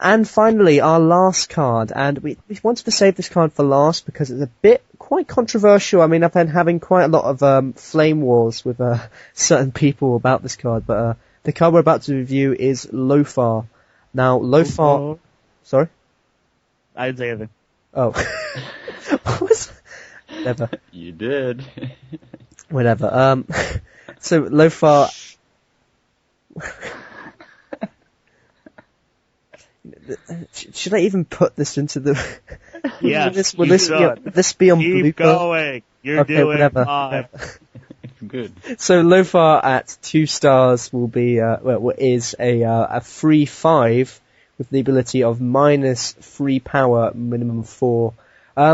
And finally, our last card, and we wanted to save this card for last because it's a bit quite controversial. I mean, I've been having quite a lot of flame wars with certain people about this card, but the card we're about to review is Lothar. Now, Lothar... Sorry? I didn't say anything. Oh. What was... Never. You did. Whatever. So, Lothar... Should I even put this into the... Yes, will this be on Keep blooper? going. You're doing whatever. fine. Good. So Lothar at 2 stars will be is a free 5 with the ability of -3 power, minimum 4.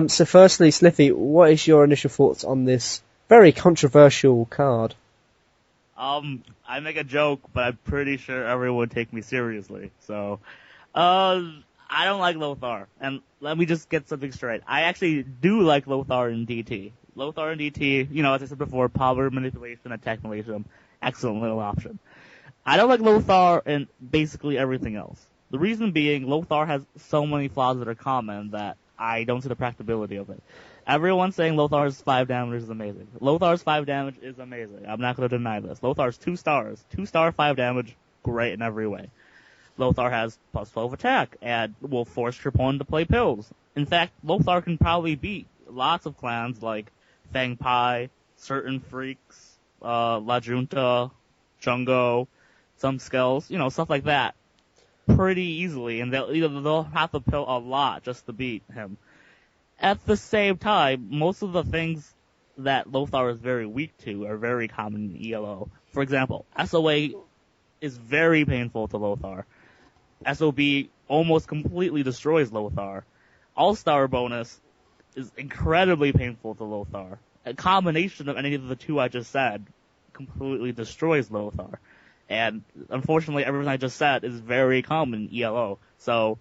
So firstly, Slify, what is your initial thoughts on this very controversial card? I make a joke, but I'm pretty sure everyone would take me seriously. So, I don't like Lothar, and let me just get something straight. I actually do like Lothar in DT. Lothar in DT, as I said before, power manipulation, attack manipulation, excellent little option. I don't like Lothar in basically everything else. The reason being, Lothar has so many flaws that are common that I don't see the practicability of it. Everyone's saying Lothar's 5 damage is amazing. Lothar's 5 damage is amazing. I'm not going to deny this. Lothar's 2 stars. 2-star 5 damage, great in every way. Lothar has plus 12 attack and will force your opponent to play pills. In fact, Lothar can probably beat lots of clans like Fang Pai, certain freaks, La Junta, Chungo, some Skells, stuff like that, pretty easily, and they'll have to pill a lot just to beat him. At the same time, most of the things that Lothar is very weak to are very common in ELO. For example, SOA is very painful to Lothar. SOB almost completely destroys Lothar. All-Star bonus is incredibly painful to Lothar. A combination of any of the two I just said completely destroys Lothar. And unfortunately, everything I just said is very common in ELO. So,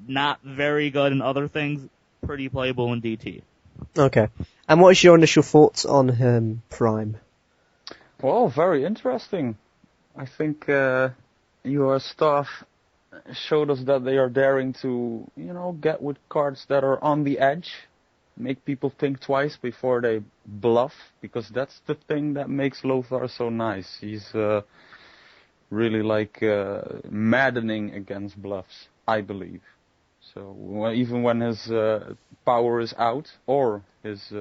not very good in other things, pretty playable in DT. Okay. And what is your initial thoughts on him, Prime? Well, very interesting. I think your staff showed us that they are daring to, get with cards that are on the edge, make people think twice before they bluff, because that's the thing that makes Lothar so nice. He's really maddening against bluffs, I believe. So even when his power is out or his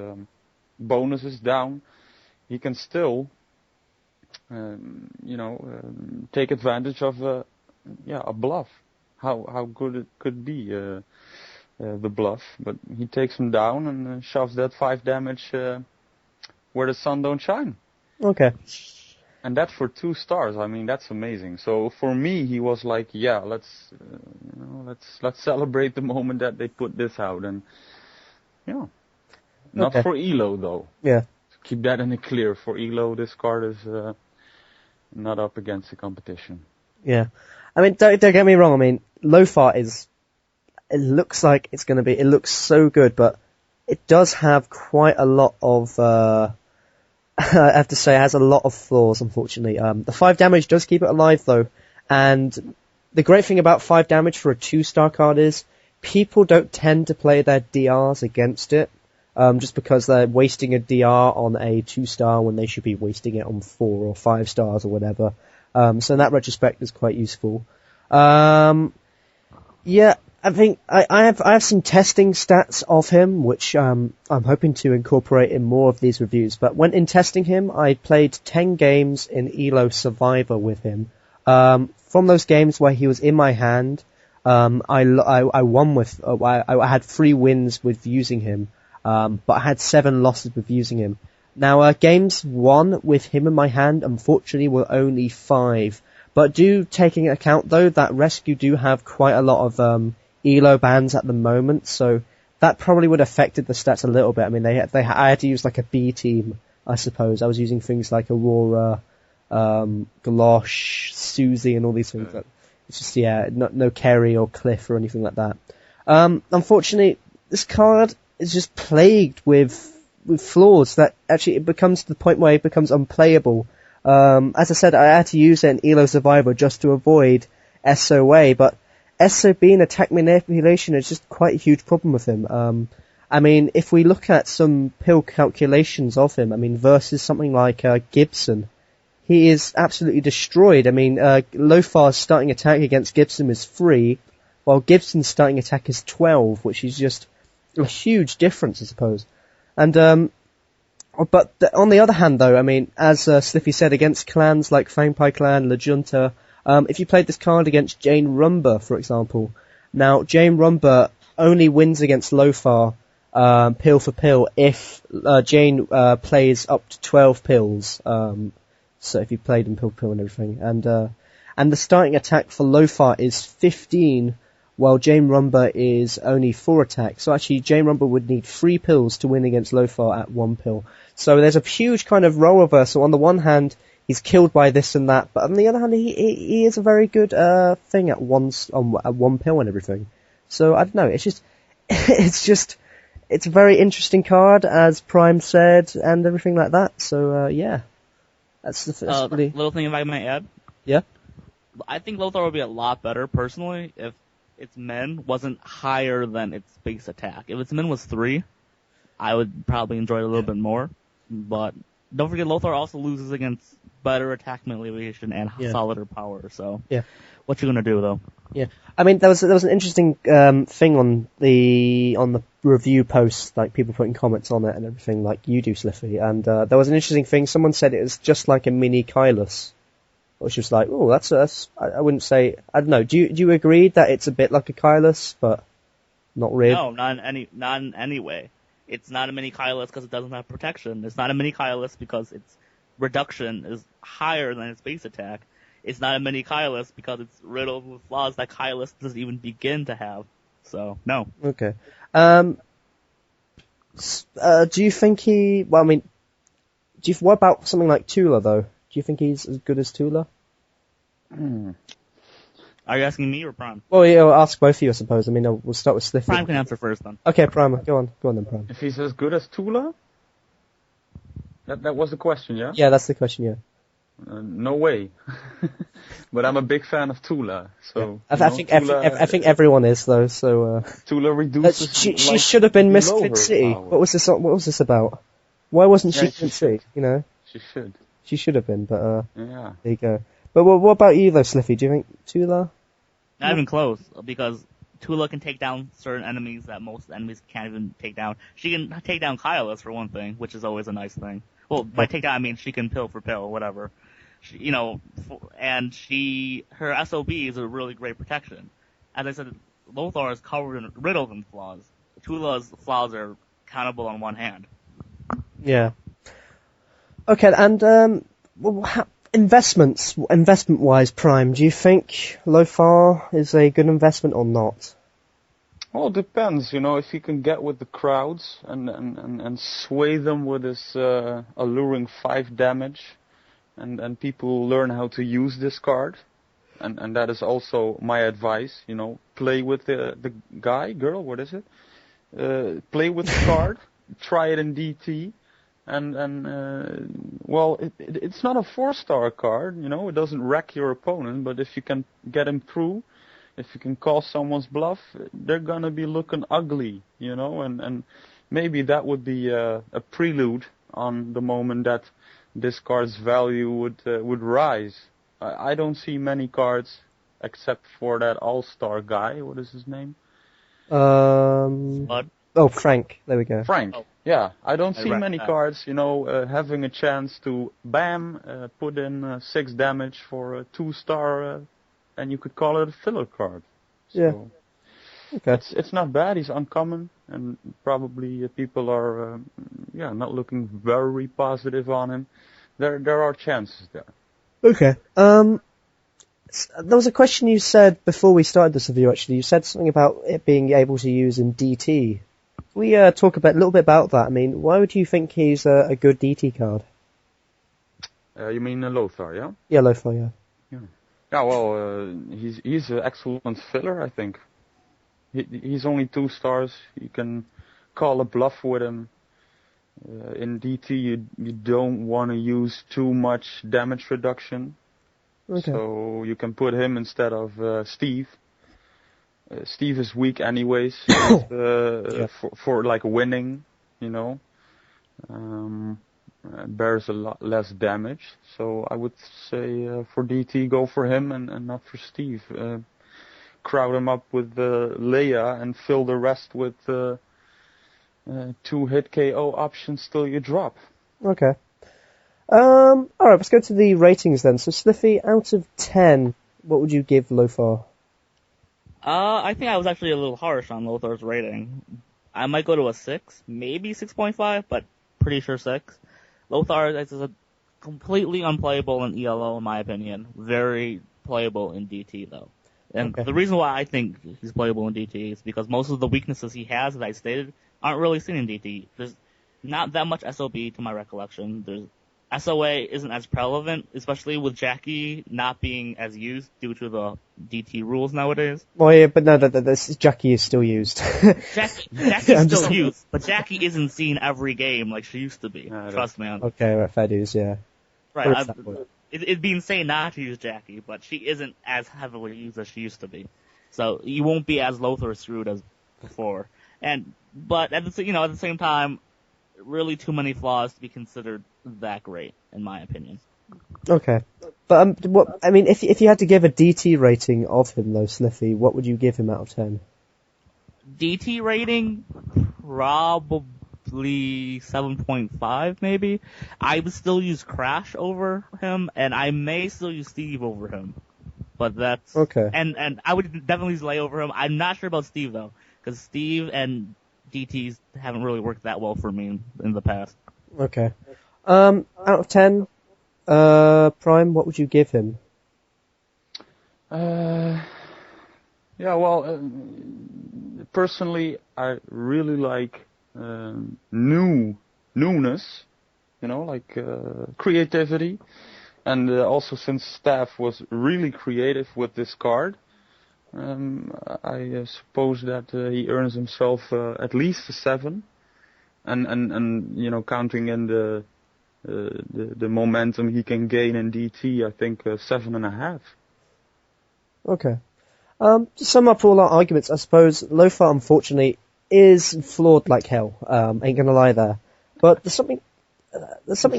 bonus is down, he can still, take advantage of a bluff. How good it could be, the bluff. But he takes him down and shoves that 5 damage where the sun don't shine. Okay. And that for 2 stars, I mean, that's amazing. So for me, he was like, let's celebrate the moment that they put this out, and not for ELO though. Yeah. Keep that in the clear. For ELO, this card is not up against the competition. Yeah. I mean, don't get me wrong. I mean, Lothar it looks like it's going to be. It looks so good, but it does have quite a lot of. I have to say, it has a lot of flaws, unfortunately. The 5 damage does keep it alive, though, and the great thing about 5 damage for a 2-star card is people don't tend to play their DRs against it, just because they're wasting a DR on a 2-star when they should be wasting it on 4 or 5 stars or whatever. So in that retrospect, it's quite useful. Yeah, I think I have some testing stats of him, which I'm hoping to incorporate in more of these reviews. But when in testing him, I played 10 games in ELO Survivor with him. From those games where he was in my hand, I won with. I had 3 wins with using him, but I had 7 losses with using him. Now, games won with him in my hand, unfortunately, were only 5. But do taking into account, though, that Rescue do have quite a lot of ELO bans at the moment, so that probably would have affected the stats a little bit. I mean, I had to use like a B team, I suppose. I was using things like Aurora, Galosh, Susie, and all these things. It's just, no Kerry or Cliff or anything like that. Unfortunately, this card is just plagued with flaws that actually it becomes to the point where it becomes unplayable. As I said, I had to use it in ELO Survivor just to avoid SOA, but SOB and attack manipulation is just quite a huge problem with him. I mean, if we look at some pill calculations of him, I mean, versus something like Gibson, he is absolutely destroyed. I mean, Lothar's starting attack against Gibson is 3, while Gibson's starting attack is 12, which is just a huge difference, I suppose. And but on the other hand, though, I mean, as Slify said, against clans like Fangpai Clan, La Junta, if you played this card against Jane Rumba, for example, now Jane Rumba only wins against Lothar pill for pill if Jane plays up to 12 pills. So if you played in pill for pill and everything, and the starting attack for Lothar is 15, while Jane Rumba is only 4 attacks. So actually, Jane Rumba would need 3 pills to win against Lothar at 1 pill. So there's a huge kind of role reversal. On the one hand, he's killed by this and that, but on the other hand, he is a very good thing at 1 pill and everything. So I don't know. It's a very interesting card, as Prime said, and everything like that. So yeah, that's really... Little thing if I might add. Yeah. I think Lothar would be a lot better personally if its min wasn't higher than its base attack. If its min was 3, I would probably enjoy it a little bit more. But don't forget, Lothar also loses against better attack manipulation and solider power. So what you gonna do though? Yeah, I mean there was an interesting thing on the review post, like people putting comments on it and everything, like you do, Slify. And there was an interesting thing. Someone said it was just like a mini Kylus. Which was like, oh, that's I wouldn't say, I don't know, do you agree that it's a bit like a Kylus, but not really? No, not in any way. It's not a mini Kylus because it doesn't have protection. It's not a mini Kylus because its reduction is higher than its base attack. It's not a mini Kylus because it's riddled with flaws that Kylus doesn't even begin to have. So, no. Okay. Do you think what about something like Tula, though? Do you think he's as good as Tula? Are you asking me or Prime? Well, yeah, I'll ask both of you, I suppose. I mean, we'll start with Slify. Prime can answer first, then. Okay, Prime, go on then, Prime. If he's as good as Tula? That was the question, yeah? Yeah, that's the question, yeah. No way. But I'm a big fan of Tula, so... Yeah. I think everyone is, though, so... Tula reduces... She should have been Miss Flint City. What was this about? Why wasn't she Flint City, you know? She should. She should have been, but yeah. There you go. But what about you though, Slify? Do you think Tula? Not even close, because Tula can take down certain enemies that most enemies can't even take down. She can take down Kylus for one thing, which is always a nice thing. Well, by take down I mean she can pill for pill, whatever. And her SOB is a really great protection. As I said, Lothar is covered in riddled in flaws. Tula's flaws are countable on one hand. Yeah. Okay, and investment-wise, Prime, do you think Lothar is a good investment or not? Well, it depends, if he can get with the crowds and sway them with his alluring 5 damage, and people learn how to use this card, and that is also my advice, play with the girl, what is it? Play with the card, try it in DT. It's not a 4-star card, it doesn't wreck your opponent, but if you can get him through, if you can call someone's bluff, they're gonna be looking ugly, and maybe that would be a prelude on the moment that this card's value would rise. I don't see many cards except for that all-star guy, what is his name? Frank, there we go. Frank. Oh. Yeah, I don't see many cards, having a chance to, put in 6 damage for a 2-star, and you could call it a filler card. So yeah. Okay. It's not bad, he's uncommon, and probably people are, not looking very positive on him. There are chances there. Okay. There was a question you said before we started this review, actually. You said something about it being able to use in DT. We talk a little bit about that. I mean, why would you think he's a good DT card? You mean Lothar, yeah? Yeah, Lothar, yeah. Yeah, well, he's an excellent filler, I think. He's only 2 stars. You can call a bluff with him. In DT, you don't want to use too much damage reduction. Okay. So you can put him instead of Steve. Steve is weak anyways for like winning, you know. Bears a lot less damage, so I would say for DT go for him and not for Steve. Crowd him up with Leia and fill the rest with 2 hit KO options till you drop. Okay. Alright, let's go to the ratings then. So Slify, out of 10, what would you give Lothar? I think I was actually a little harsh on Lothar's rating. I might go to a 6, maybe 6.5, but pretty sure 6. Lothar is a completely unplayable in ELO, in my opinion. Very playable in DT, though. And the reason why I think he's playable in DT is because most of the weaknesses he has, that I stated, aren't really seen in DT. There's not that much SOB to my recollection. SOA isn't as prevalent, especially with Jackie not being as used due to the DT rules nowadays. Well, yeah, but no, Jackie is still used. Jackie's still used, but Jackie isn't seen every game like she used to be. Trust me on that. Okay, right, fair dues, yeah. Right, it'd be insane not to use Jackie, but she isn't as heavily used as she used to be. So you won't be as Lothar screwed as before. But at the same time, really too many flaws to be considered that great, in my opinion. Okay. But, if you had to give a DT rating of him, though, Slify, what would you give him out of 10? DT rating? Probably 7.5, maybe. I would still use Crash over him, and I may still use Steve over him. But that's... Okay. And I would definitely use Lei over him. I'm not sure about Steve, though, because Steve and DTs haven't really worked that well for me in the past. Okay. Out of 10, Prime, what would you give him? Personally, I really like newness, like creativity. And also since Staff was really creative with this card, I suppose that he earns himself at least a 7. And counting in the momentum he can gain in DT, I think 7.5. Okay. To sum up all our arguments, I suppose Lothar, unfortunately, is flawed like hell. Ain't gonna lie there. But there's something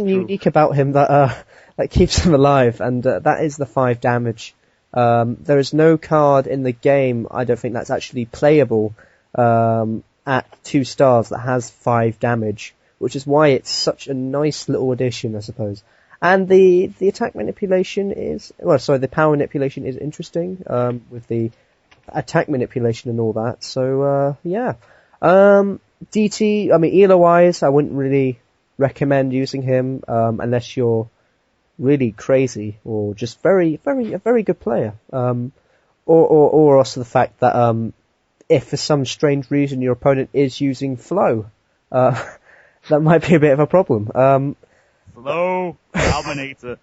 unique about him that keeps him alive, and that is the 5 damage. There is no card in the game, I don't think, that's actually playable at 2 stars that has 5 damage, which is why it's such a nice little addition, I suppose. And the attack manipulation is, the power manipulation is interesting, with the attack manipulation and all that. So, yeah. DT, ELO-wise, I wouldn't really recommend using him, unless you're really crazy, or just a very good player. Or also the fact that, if for some strange reason your opponent is using Flow, that might be a bit of a problem. Flow dominator.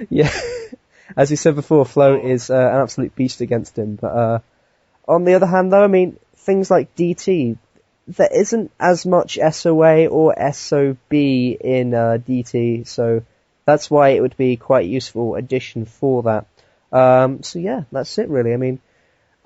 Yeah, as we said before, Flow is an absolute beast against him. But on the other hand, though, things like DT, there isn't as much SOA or SOB in DT, so that's why it would be quite a useful addition for that. So yeah, that's it really.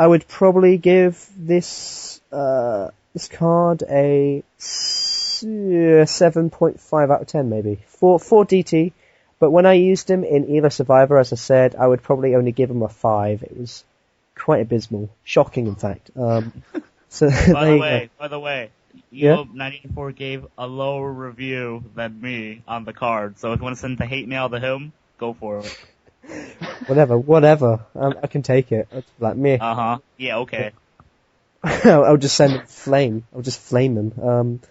I would probably give this card a 7.5 out of 10 maybe for DT. But when I used him in ELO Survivor, as I said, I would probably only give him a 5. It was quite abysmal, shocking in fact. So by the way, ELO94 gave a lower review than me on the card. So if you want to send the hate mail to him, go for it. Whatever. I can take it. Like me. Yeah, okay. I'll just send him flame. I'll just flame him.